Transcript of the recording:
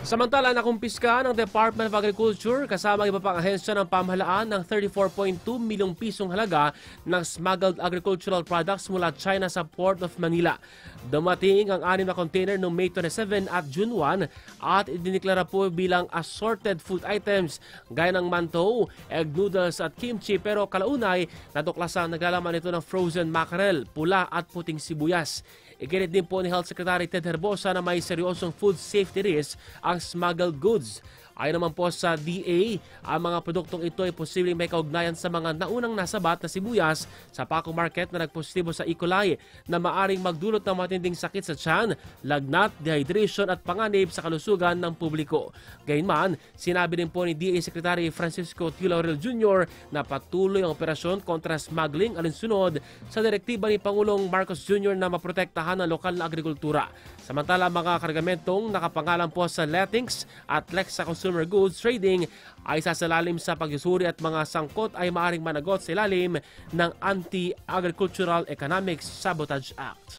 Samantala, nakumpiska ng Department of Agriculture kasama iba pang ahensya ng pamahalaan ng 34.2 milyong pisong halaga ng smuggled agricultural products mula China sa Port of Manila. Dumating ang 6 na container noong May 27 at June 1 at idiniklara po bilang assorted food items gaya ng mantou, egg noodles at kimchi, pero kalaunay natuklasang naglalaman ito ng frozen mackerel, pula at puting sibuyas. Iginit din po ni Health Secretary Ted Herbosa na may seryosong food safety risk ang smuggled goods. Ayon naman po sa DA, ang mga produktong ito ay posibleng may kaugnayan sa mga naunang nasabat na sibuyas sa Paco Market na nagpositibo sa E. coli na maaring magdulot ng matinding sakit sa tiyan, lagnat, dehydration at panganib sa kalusugan ng publiko. Gayunman, sinabi din po ni DA Secretary Francisco T. Laurel Jr. na patuloy ang operasyon kontra smuggling alinsunod sa direktiba ni Pangulong Marcos Jr. na maprotektahan ang lokal na agrikultura. Samantala, mga kargamentong nakapangalan po sa Letings at Lexa Consumer Goods Trading ay sasalalim sa pagsusuri at mga sangkot ay maaring managot sa ilalim ng Anti-Agricultural Economics Sabotage Act.